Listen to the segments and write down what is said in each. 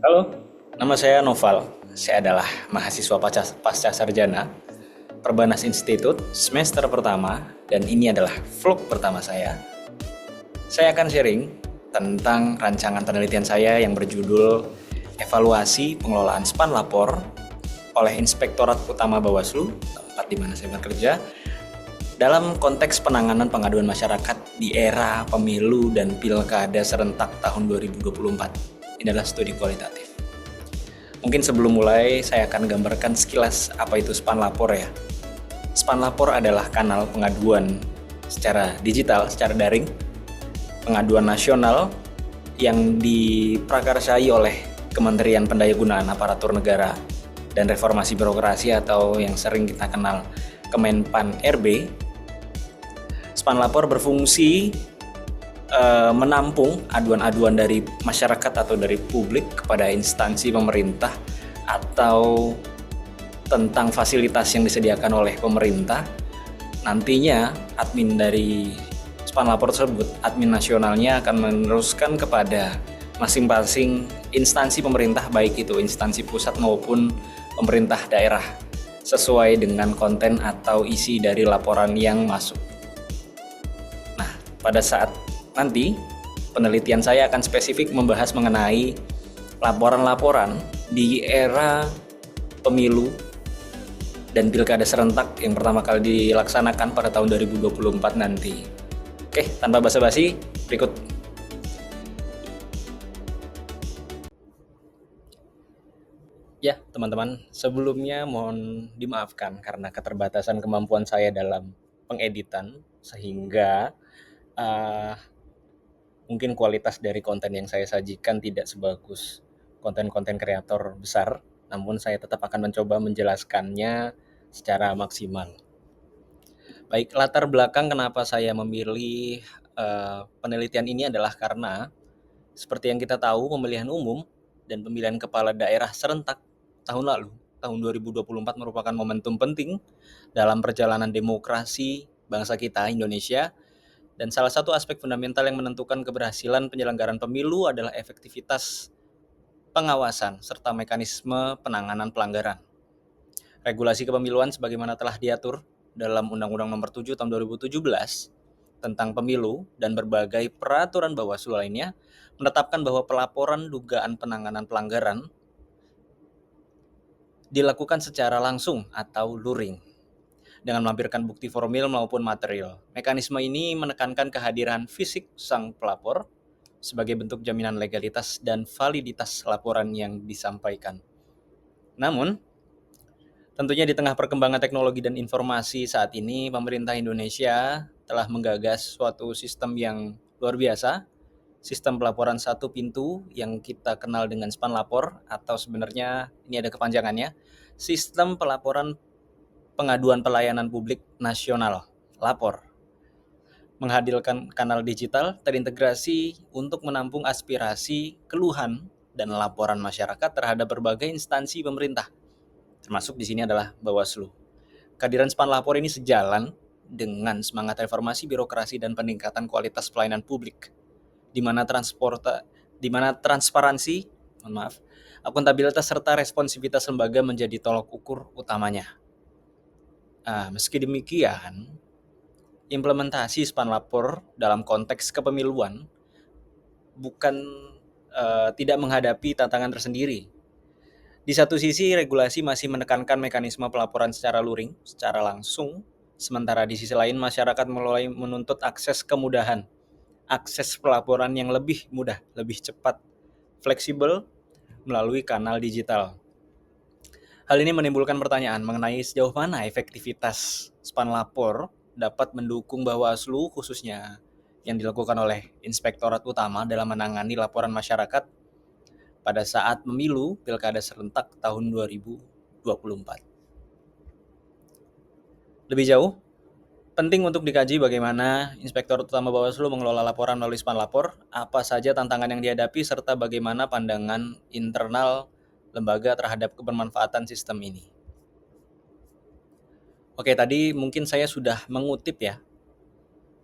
Halo, nama saya Noval. Saya adalah mahasiswa pasca sarjana Perbanas Institut semester pertama dan ini adalah vlog pertama saya. Saya akan sharing tentang rancangan penelitian saya yang berjudul Evaluasi Pengelolaan Span Lapor oleh Inspektorat Utama Bawaslu, tempat di mana saya bekerja, dalam konteks penanganan pengaduan masyarakat di era pemilu dan pilkada serentak tahun 2024. Ini adalah studi kualitatif. Mungkin sebelum mulai, saya akan gambarkan sekilas apa itu Span Lapor ya. Span Lapor adalah kanal pengaduan secara digital, secara daring, pengaduan nasional yang diprakarsai oleh Kementerian Pendayagunaan Aparatur Negara dan Reformasi Birokrasi atau yang sering kita kenal Kemenpan RB. Span Lapor berfungsi menampung aduan-aduan dari masyarakat atau dari publik kepada instansi pemerintah atau tentang fasilitas yang disediakan oleh pemerintah. Nantinya admin dari Span Lapor tersebut, admin nasionalnya akan meneruskan kepada masing-masing instansi pemerintah, baik itu instansi pusat maupun pemerintah daerah, sesuai dengan konten atau isi dari laporan yang masuk. Nah, pada saat nanti penelitian saya akan spesifik membahas mengenai laporan-laporan di era pemilu dan pilkada serentak yang pertama kali dilaksanakan pada tahun 2024 nanti. Oke, tanpa basa-basi, berikut. Ya, teman-teman, sebelumnya mohon dimaafkan karena keterbatasan kemampuan saya dalam pengeditan, sehingga uh, mungkin kualitas dari konten yang saya sajikan tidak sebagus konten-konten kreator besar, namun saya tetap akan mencoba menjelaskannya secara maksimal. Baik, latar belakang kenapa saya memilih penelitian ini adalah karena seperti yang kita tahu, pemilihan umum dan pemilihan kepala daerah serentak tahun lalu, tahun 2024 merupakan momentum penting dalam perjalanan demokrasi bangsa kita, Indonesia. Dan salah satu aspek fundamental yang menentukan keberhasilan penyelenggaraan pemilu adalah efektivitas pengawasan serta mekanisme penanganan pelanggaran. Regulasi kepemiluan sebagaimana telah diatur dalam Undang-Undang Nomor 7 Tahun 2017 tentang pemilu dan berbagai peraturan Bawaslu lainnya menetapkan bahwa pelaporan dugaan penanganan pelanggaran dilakukan secara langsung atau luring dengan melampirkan bukti formil maupun material. Mekanisme ini menekankan kehadiran fisik sang pelapor sebagai bentuk jaminan legalitas dan validitas laporan yang disampaikan. Namun, tentunya di tengah perkembangan teknologi dan informasi saat ini, pemerintah Indonesia telah menggagas suatu sistem yang luar biasa, sistem pelaporan satu pintu yang kita kenal dengan Span Lapor, atau sebenarnya ini ada kepanjangannya, Sistem Pelaporan Pengaduan Pelayanan Publik Nasional, Lapor, menghadirkan kanal digital terintegrasi untuk menampung aspirasi, keluhan, dan laporan masyarakat terhadap berbagai instansi pemerintah, termasuk di sini adalah Bawaslu. Kehadiran Span Lapor ini sejalan dengan semangat reformasi birokrasi dan peningkatan kualitas pelayanan publik, di mana transparansi, akuntabilitas serta responsivitas lembaga menjadi tolok ukur utamanya. Meski demikian, implementasi Span Lapor dalam konteks kepemiluan bukan tidak menghadapi tantangan tersendiri. Di satu sisi, regulasi masih menekankan mekanisme pelaporan secara luring, secara langsung, sementara di sisi lain masyarakat mulai menuntut akses kemudahan, akses pelaporan yang lebih mudah, lebih cepat, fleksibel melalui kanal digital. Hal ini menimbulkan pertanyaan mengenai sejauh mana efektivitas Span Lapor dapat mendukung Bawaslu khususnya yang dilakukan oleh Inspektorat Utama dalam menangani laporan masyarakat pada saat pemilu pilkada serentak tahun 2024. Lebih jauh, penting untuk dikaji bagaimana Inspektorat Utama Bawaslu mengelola laporan melalui Span Lapor, apa saja tantangan yang dihadapi, serta bagaimana pandangan internal lembaga terhadap kebermanfaatan sistem ini. Oke, tadi mungkin saya sudah mengutip ya,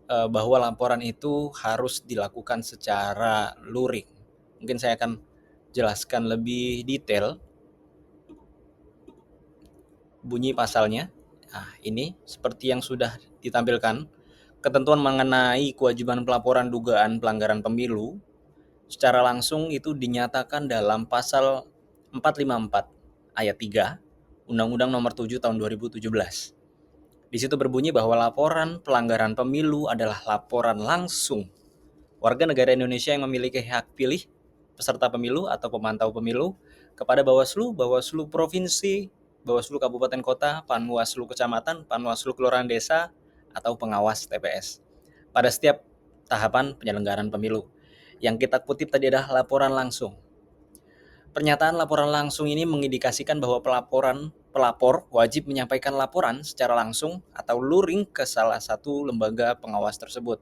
bahwa laporan itu harus dilakukan secara luring. Mungkin saya akan jelaskan lebih detail bunyi pasalnya. Nah, ini seperti yang sudah ditampilkan, ketentuan mengenai kewajiban pelaporan dugaan pelanggaran pemilu secara langsung itu dinyatakan dalam pasal 454 ayat 3 Undang-Undang Nomor 7 Tahun 2017. Di situ berbunyi bahwa laporan pelanggaran pemilu adalah laporan langsung warga negara Indonesia yang memiliki hak pilih, peserta pemilu atau pemantau pemilu, kepada Bawaslu, Bawaslu Provinsi, Bawaslu Kabupaten Kota, Panwaslu Kecamatan, Panwaslu Kelurahan Desa, atau pengawas TPS pada setiap tahapan penyelenggaraan pemilu. Yang kita kutip tadi adalah laporan langsung. Pernyataan laporan langsung ini mengindikasikan bahwa pelapor wajib menyampaikan laporan secara langsung atau luring ke salah satu lembaga pengawas tersebut,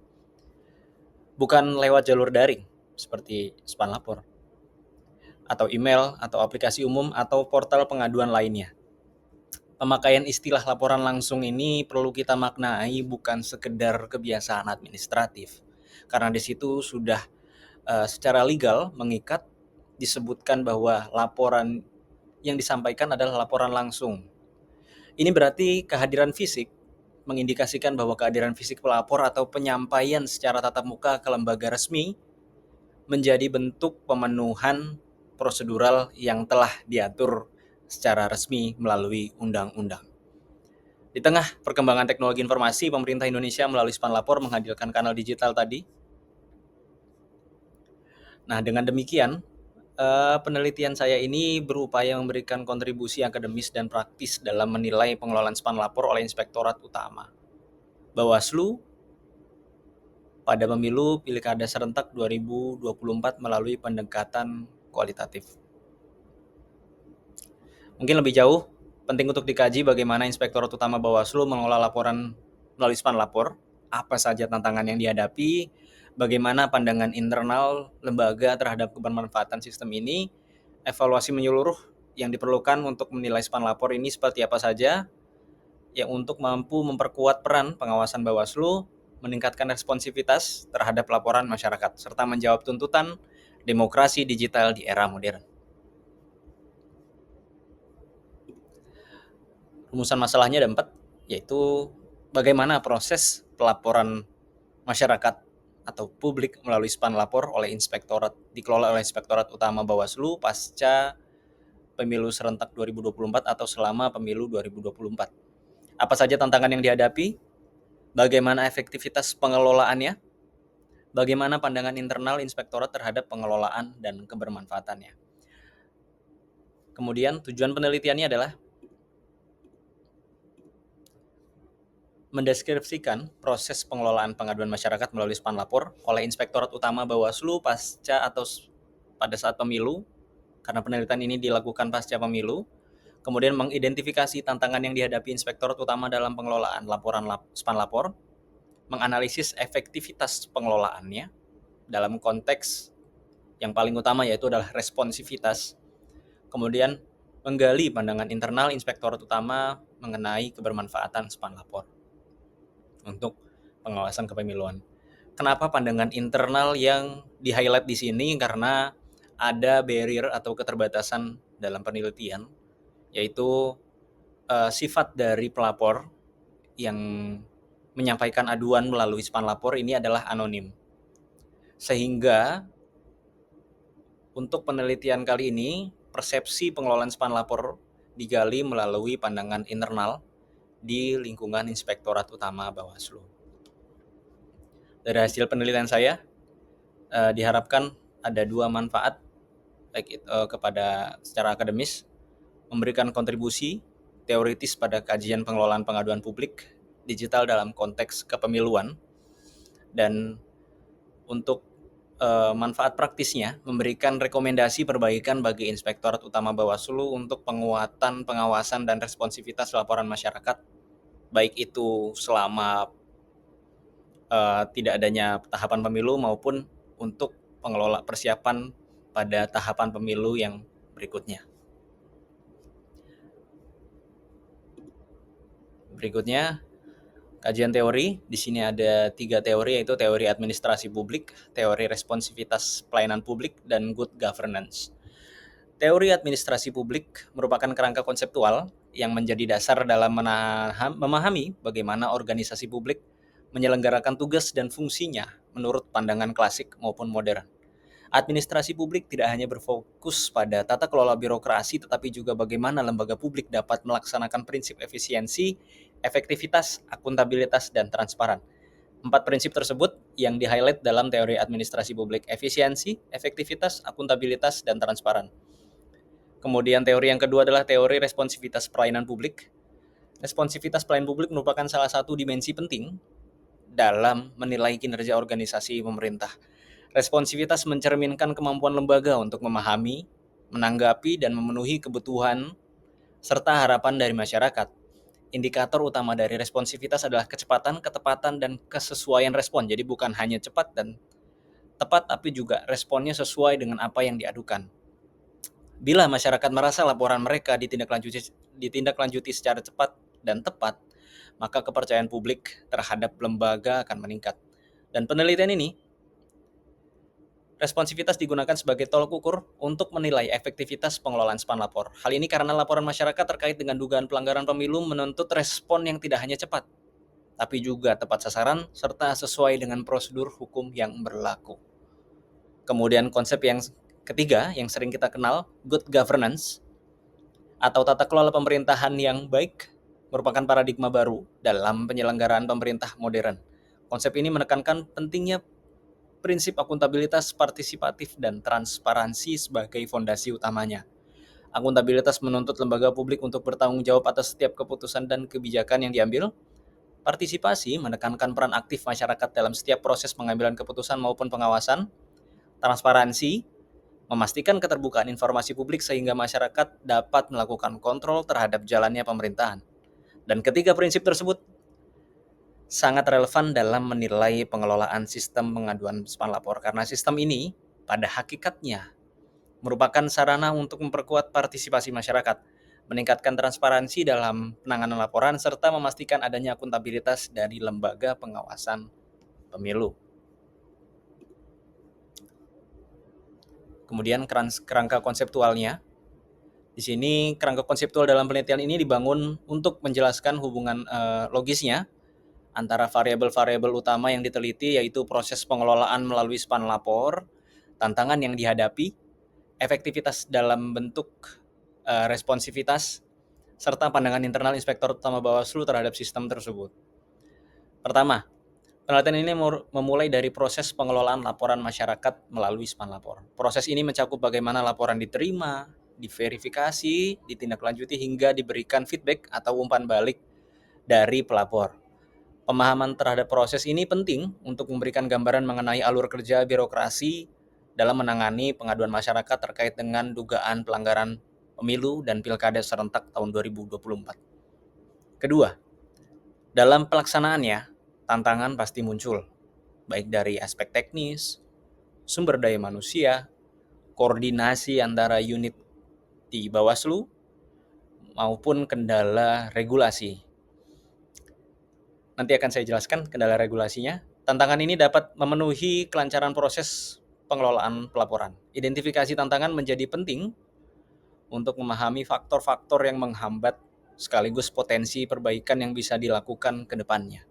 bukan lewat jalur daring seperti span lapor atau email atau aplikasi umum atau portal pengaduan lainnya. Pemakaian istilah laporan langsung ini perlu kita maknai bukan sekedar kebiasaan administratif, karena di situ sudah secara legal mengikat, disebutkan bahwa laporan yang disampaikan adalah laporan langsung. Ini berarti kehadiran fisik mengindikasikan bahwa kehadiran fisik pelapor atau penyampaian secara tatap muka ke lembaga resmi menjadi bentuk pemenuhan prosedural yang telah diatur secara resmi melalui undang-undang. Di tengah perkembangan teknologi informasi, pemerintah Indonesia melalui Span Lapor menghadirkan kanal digital tadi. Nah, dengan demikian, penelitian saya ini berupaya memberikan kontribusi akademis dan praktis dalam menilai pengelolaan Span Lapor oleh Inspektorat Utama Bawaslu pada pemilu Pilkada serentak 2024 melalui pendekatan kualitatif. Mungkin lebih jauh, penting untuk dikaji bagaimana Inspektorat Utama Bawaslu mengelola laporan melalui Span Lapor, apa saja tantangan yang dihadapi, bagaimana pandangan internal lembaga terhadap kebermanfaatan sistem ini, evaluasi menyeluruh yang diperlukan untuk menilai Span Lapor ini seperti apa saja, yang untuk mampu memperkuat peran pengawasan Bawaslu, meningkatkan responsivitas terhadap laporan masyarakat, serta menjawab tuntutan demokrasi digital di era modern. Rumusan masalahnya ada 4, yaitu bagaimana proses pelaporan masyarakat atau publik melalui Span Lapor oleh Inspektorat, dikelola oleh Inspektorat Utama Bawaslu pasca pemilu serentak 2024 atau selama pemilu 2024. Apa saja tantangan yang dihadapi, bagaimana efektivitas pengelolaannya, bagaimana pandangan internal Inspektorat terhadap pengelolaan dan kebermanfaatannya. Kemudian tujuan penelitiannya adalah mendeskripsikan proses pengelolaan pengaduan masyarakat melalui Span Lapor oleh Inspektorat Utama Bawaslu pasca atau pada saat pemilu, karena penelitian ini dilakukan pasca pemilu. Kemudian mengidentifikasi tantangan yang dihadapi Inspektorat Utama dalam pengelolaan laporan Span Lapor, menganalisis efektivitas pengelolaannya dalam konteks yang paling utama yaitu adalah responsivitas. Kemudian menggali pandangan internal Inspektorat Utama mengenai kebermanfaatan Span Lapor untuk pengawasan kepemiluan. Kenapa pandangan internal yang di-highlight di sini? Karena ada barrier atau keterbatasan dalam penelitian, yaitu sifat dari pelapor yang menyampaikan aduan melalui Span Lapor ini adalah anonim. Sehingga untuk penelitian kali ini, persepsi pengelolaan Span Lapor digali melalui pandangan internal di lingkungan Inspektorat Utama Bawaslu. Dari hasil penelitian saya, diharapkan ada 2 manfaat, baik kepada secara akademis, memberikan kontribusi teoritis pada kajian pengelolaan pengaduan publik digital dalam konteks kepemiluan, dan untuk manfaat praktisnya memberikan rekomendasi perbaikan bagi Inspektorat Utama Bawaslu untuk penguatan pengawasan dan responsivitas laporan masyarakat, baik itu selama tidak adanya tahapan pemilu maupun untuk pengelola persiapan pada tahapan pemilu yang berikutnya. Berikutnya, kajian teori. Di sini ada 3 teori, yaitu teori administrasi publik, teori responsivitas pelayanan publik, dan good governance. Teori administrasi publik merupakan kerangka konseptual yang menjadi dasar dalam memahami bagaimana organisasi publik menyelenggarakan tugas dan fungsinya menurut pandangan klasik maupun modern. Administrasi publik tidak hanya berfokus pada tata kelola birokrasi, tetapi juga bagaimana lembaga publik dapat melaksanakan prinsip efisiensi, efektivitas, akuntabilitas, dan transparan. 4 prinsip tersebut yang di-highlight dalam teori administrasi publik: efisiensi, efektivitas, akuntabilitas, dan transparan. Kemudian teori yang kedua adalah teori responsivitas pelayanan publik. Responsivitas pelayanan publik merupakan salah satu dimensi penting dalam menilai kinerja organisasi pemerintah. Responsivitas mencerminkan kemampuan lembaga untuk memahami, menanggapi, dan memenuhi kebutuhan serta harapan dari masyarakat. Indikator utama dari responsivitas adalah kecepatan, ketepatan, dan kesesuaian respon. Jadi bukan hanya cepat dan tepat, tapi juga responnya sesuai dengan apa yang diadukan. Bila masyarakat merasa laporan mereka ditindaklanjuti secara cepat dan tepat, maka kepercayaan publik terhadap lembaga akan meningkat. Dan penelitian ini, responsivitas digunakan sebagai tolok ukur untuk menilai efektivitas pengelolaan span lapor. Hal ini karena laporan masyarakat terkait dengan dugaan pelanggaran pemilu menuntut respon yang tidak hanya cepat, tapi juga tepat sasaran serta sesuai dengan prosedur hukum yang berlaku. Kemudian konsep yang ketiga yang sering kita kenal, good governance atau tata kelola pemerintahan yang baik, merupakan paradigma baru dalam penyelenggaraan pemerintah modern. Konsep ini menekankan pentingnya prinsip akuntabilitas, partisipatif, dan transparansi sebagai fondasi utamanya. Akuntabilitas menuntut lembaga publik untuk bertanggung jawab atas setiap keputusan dan kebijakan yang diambil. Partisipasi menekankan peran aktif masyarakat dalam setiap proses pengambilan keputusan maupun pengawasan. Transparansi memastikan keterbukaan informasi publik sehingga masyarakat dapat melakukan kontrol terhadap jalannya pemerintahan. Dan ketiga prinsip tersebut sangat relevan dalam menilai pengelolaan sistem pengaduan span lapor, karena sistem ini pada hakikatnya merupakan sarana untuk memperkuat partisipasi masyarakat, meningkatkan transparansi dalam penanganan laporan, serta memastikan adanya akuntabilitas dari lembaga pengawasan pemilu. Kemudian kerangka konseptualnya. Di sini kerangka konseptual dalam penelitian ini dibangun untuk menjelaskan hubungan logisnya antara variabel-variabel utama yang diteliti, yaitu proses pengelolaan melalui span lapor, tantangan yang dihadapi, efektivitas dalam bentuk responsivitas, serta pandangan internal Inspektur Utama Bawaslu terhadap sistem tersebut. Pertama, penelitian ini memulai dari proses pengelolaan laporan masyarakat melalui span lapor. Proses ini mencakup bagaimana laporan diterima, diverifikasi, ditindaklanjuti, hingga diberikan feedback atau umpan balik dari pelapor. Pemahaman terhadap proses ini penting untuk memberikan gambaran mengenai alur kerja birokrasi dalam menangani pengaduan masyarakat terkait dengan dugaan pelanggaran pemilu dan pilkada serentak tahun 2024. Kedua, dalam pelaksanaannya, tantangan pasti muncul, baik dari aspek teknis, sumber daya manusia, koordinasi antara unit di Bawaslu, maupun kendala regulasi. Nanti akan saya jelaskan kendala regulasinya. Tantangan ini dapat memenuhi kelancaran proses pengelolaan pelaporan. Identifikasi tantangan menjadi penting untuk memahami faktor-faktor yang menghambat sekaligus potensi perbaikan yang bisa dilakukan ke depannya.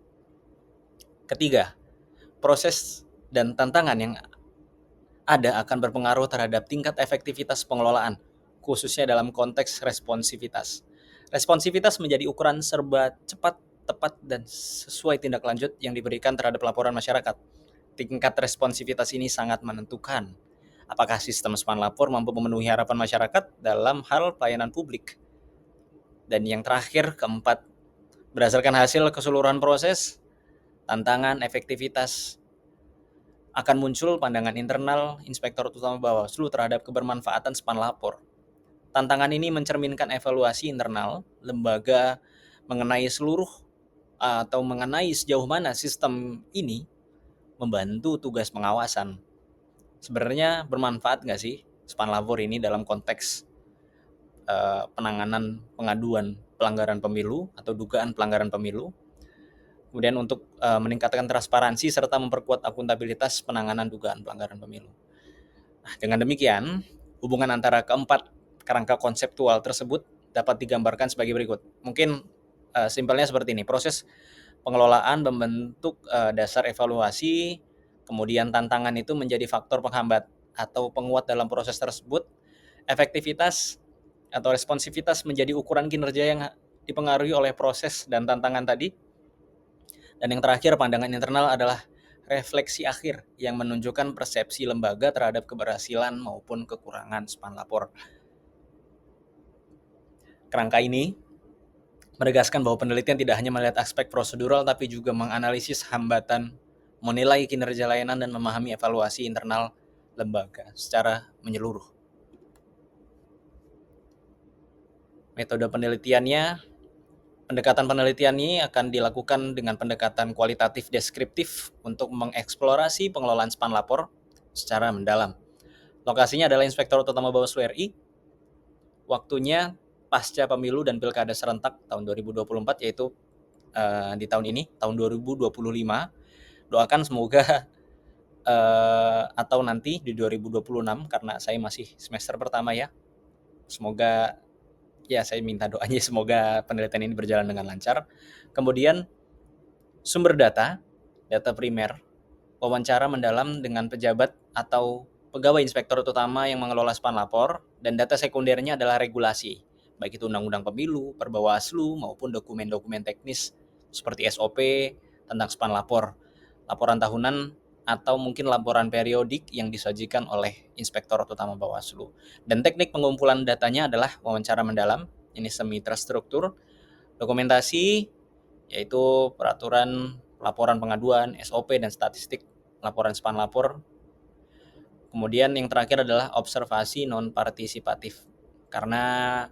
Ketiga, proses dan tantangan yang ada akan berpengaruh terhadap tingkat efektivitas pengelolaan, khususnya dalam konteks responsivitas. Responsivitas menjadi ukuran serba cepat, tepat, dan sesuai tindak lanjut yang diberikan terhadap laporan masyarakat. Tingkat responsivitas ini sangat menentukan apakah sistem span lapor mampu memenuhi harapan masyarakat dalam hal pelayanan publik. Dan yang terakhir, keempat, berdasarkan hasil keseluruhan proses, tantangan efektivitas akan muncul pandangan internal Inspektur Utama Bawaslu terhadap kebermanfaatan span lapor. Tantangan ini mencerminkan evaluasi internal lembaga mengenai sejauh mana sistem ini membantu tugas pengawasan. Sebenarnya bermanfaat nggak sih span lapor ini dalam konteks penanganan pengaduan pelanggaran pemilu atau dugaan pelanggaran pemilu. Kemudian untuk meningkatkan transparansi serta memperkuat akuntabilitas penanganan dugaan pelanggaran pemilu. Nah, dengan demikian, hubungan antara keempat kerangka konseptual tersebut dapat digambarkan sebagai berikut. Mungkin simpelnya seperti ini. Proses pengelolaan membentuk dasar evaluasi, kemudian tantangan itu menjadi faktor penghambat atau penguat dalam proses tersebut. Efektivitas atau responsivitas menjadi ukuran kinerja yang dipengaruhi oleh proses dan tantangan tadi. Dan yang terakhir, pandangan internal adalah refleksi akhir yang menunjukkan persepsi lembaga terhadap keberhasilan maupun kekurangan span lapor. Kerangka ini menegaskan bahwa penelitian tidak hanya melihat aspek prosedural tapi juga menganalisis hambatan, menilai kinerja layanan, dan memahami evaluasi internal lembaga secara menyeluruh. Metode penelitiannya, pendekatan penelitian ini akan dilakukan dengan pendekatan kualitatif deskriptif untuk mengeksplorasi pengelolaan span lapor secara mendalam. Lokasinya adalah Inspektorat Utama Bawaslu RI. Waktunya pasca pemilu dan pilkada serentak tahun 2024, yaitu di tahun ini, tahun 2025. Doakan semoga atau nanti di 2026, karena saya masih semester pertama ya. Semoga ya, saya minta doanya semoga penelitian ini berjalan dengan lancar. Kemudian sumber data, data primer, wawancara mendalam dengan pejabat atau pegawai Inspektorat Utama yang mengelola span lapor, dan data sekundernya adalah regulasi, baik itu undang-undang pemilu, perbawaslu, maupun dokumen-dokumen teknis seperti SOP tentang span lapor, laporan tahunan, atau mungkin laporan periodik yang disajikan oleh Inspektorat Utama Bawaslu. Dan teknik pengumpulan datanya adalah wawancara mendalam, ini semi terstruktur, dokumentasi, yaitu peraturan laporan pengaduan, SOP, dan statistik laporan span lapor. Kemudian yang terakhir adalah observasi non-partisipatif. Karena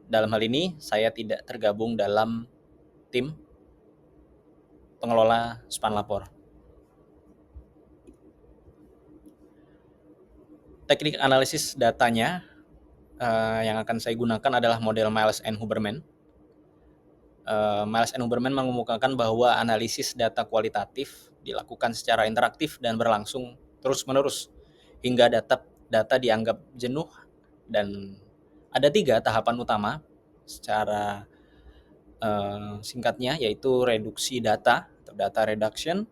dalam hal ini saya tidak tergabung dalam tim pengelola span lapor. Teknik analisis datanya yang akan saya gunakan adalah model Miles and Huberman. Miles and Huberman mengemukakan bahwa analisis data kualitatif dilakukan secara interaktif dan berlangsung terus-menerus hingga data dianggap jenuh, dan ada 3 tahapan utama secara singkatnya, yaitu reduksi data atau data reduction,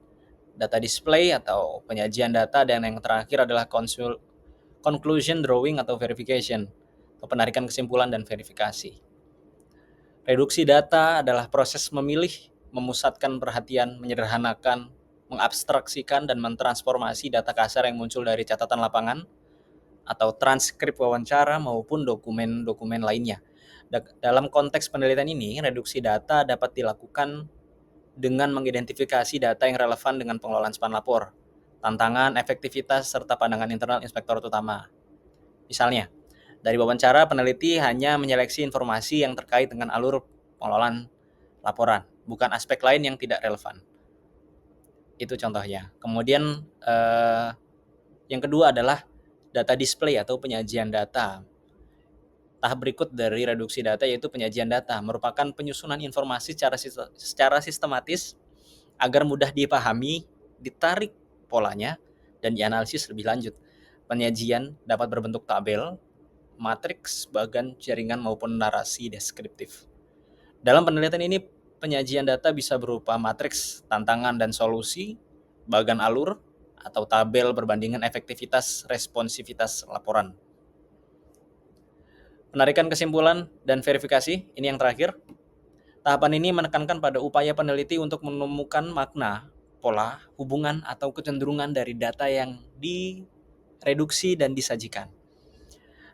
data display atau penyajian data, dan yang terakhir adalah conclusion drawing atau verification atau penarikan kesimpulan dan verifikasi. Reduksi data adalah proses memilih, memusatkan perhatian, menyederhanakan, mengabstraksikan, dan mentransformasi data kasar yang muncul dari catatan lapangan atau transkrip wawancara maupun dokumen-dokumen lainnya. Dalam konteks penelitian ini, reduksi data dapat dilakukan dengan mengidentifikasi data yang relevan dengan pengelolaan span lapor, tantangan, efektivitas, serta pandangan internal Inspektorat Utama. Misalnya, dari wawancara, peneliti hanya menyeleksi informasi yang terkait dengan alur pengelolaan laporan, bukan aspek lain yang tidak relevan. Itu contohnya. Kemudian yang kedua adalah data display atau penyajian data. Tahap berikut dari reduksi data yaitu penyajian data, merupakan penyusunan informasi secara sistematis agar mudah dipahami, ditarik polanya, dan dianalisis lebih lanjut. Penyajian dapat berbentuk tabel, matriks, bagan, jaringan, maupun narasi deskriptif. Dalam penelitian ini, penyajian data bisa berupa matriks, tantangan, dan solusi, bagan alur, atau tabel perbandingan efektivitas, responsivitas laporan. Penarikan kesimpulan dan verifikasi, ini yang terakhir. Tahapan ini menekankan pada upaya peneliti untuk menemukan makna, pola, hubungan, atau kecenderungan dari data yang direduksi dan disajikan.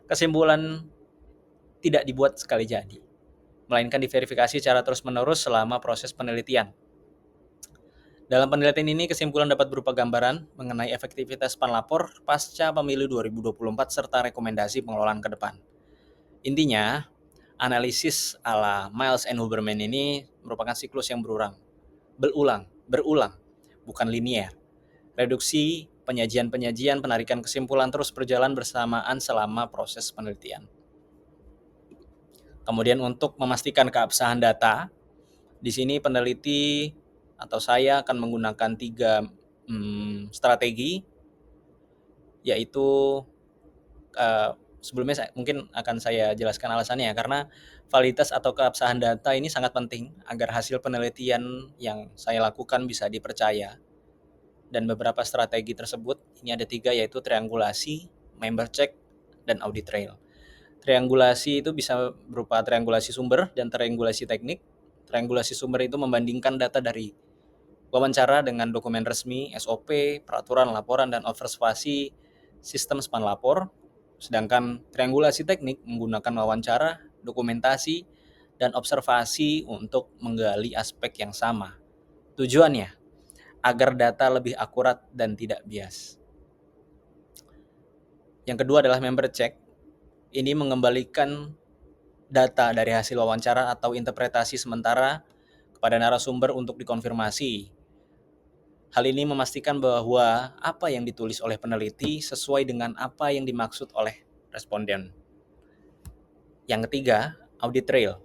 Kesimpulan tidak dibuat sekali jadi, melainkan diverifikasi secara terus-menerus selama proses penelitian. Dalam penelitian ini, kesimpulan dapat berupa gambaran mengenai efektivitas span lapor pasca pemilu 2024 serta rekomendasi pengelolaan ke depan. Intinya, analisis ala Miles and Huberman ini merupakan siklus yang berulang, bukan linear. Reduksi, penyajian, penarikan kesimpulan terus berjalan bersamaan selama proses penelitian. Kemudian untuk memastikan keabsahan data, di sini peneliti atau saya akan menggunakan 3 strategi, yaitu Sebelumnya mungkin akan saya jelaskan alasannya ya, karena validitas atau keabsahan data ini sangat penting agar hasil penelitian yang saya lakukan bisa dipercaya. Dan beberapa strategi tersebut, ini ada 3 yaitu triangulasi, member check, dan audit trail. Triangulasi itu bisa berupa triangulasi sumber dan triangulasi teknik. Triangulasi sumber itu membandingkan data dari wawancara dengan dokumen resmi, SOP, peraturan laporan, dan observasi sistem span lapor. Sedangkan triangulasi teknik menggunakan wawancara, dokumentasi, dan observasi untuk menggali aspek yang sama. Tujuannya agar data lebih akurat dan tidak bias. Yang kedua adalah member check. Ini mengembalikan data dari hasil wawancara atau interpretasi sementara kepada narasumber untuk dikonfirmasi. Hal ini memastikan bahwa apa yang ditulis oleh peneliti sesuai dengan apa yang dimaksud oleh responden. Yang ketiga, audit trail.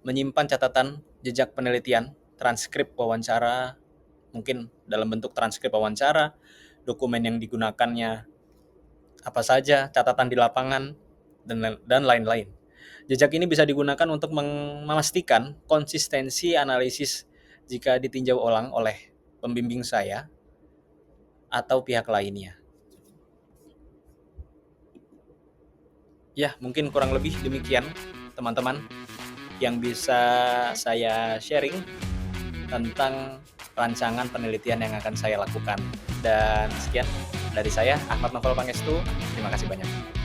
Menyimpan catatan jejak penelitian, transkrip wawancara, mungkin dalam bentuk transkrip wawancara, dokumen yang digunakannya apa saja, catatan di lapangan, dan lain-lain. Jejak ini bisa digunakan untuk memastikan konsistensi analisis jika ditinjau ulang oleh pembimbing saya atau pihak lainnya. Ya, mungkin kurang lebih demikian, teman-teman, yang bisa saya sharing tentang rancangan penelitian yang akan saya lakukan. Dan sekian dari saya, Ahmad Novel Pangestu. Terima kasih banyak.